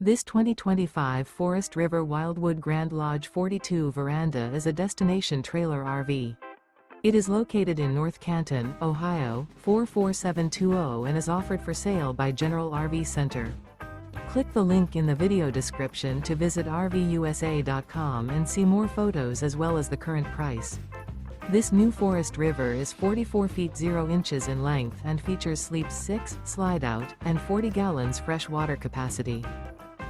This 2025 Forest River Wildwood Grand Lodge 42 Veranda is a destination trailer RV. It is located in North Canton, Ohio, 44720 and is offered for sale by General RV Center. Click the link in the video description to visit RVUSA.com and see more photos as well as the current price. This new Forest River is 44 feet 0 inches in length and features sleep 6, slide-out, and 40 gallons fresh water capacity.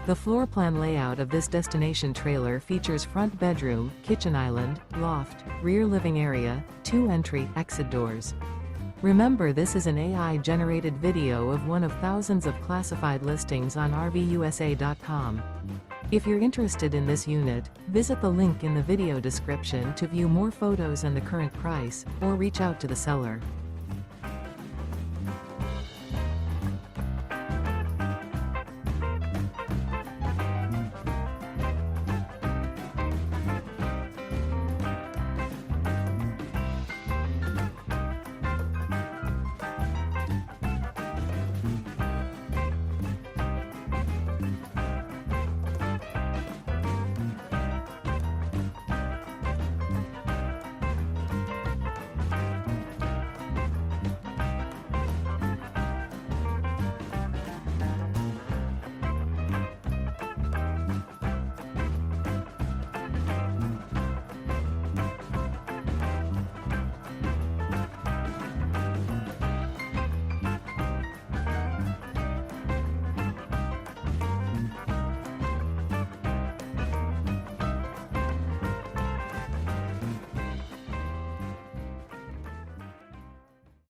The floor plan layout of this destination trailer features front bedroom, kitchen island, loft, rear living area, 2 entry/exit doors. Remember, this is an AI-generated video of one of thousands of classified listings on RVUSA.com. If you're interested in this unit, visit the link in the video description to view more photos and the current price, or reach out to the seller.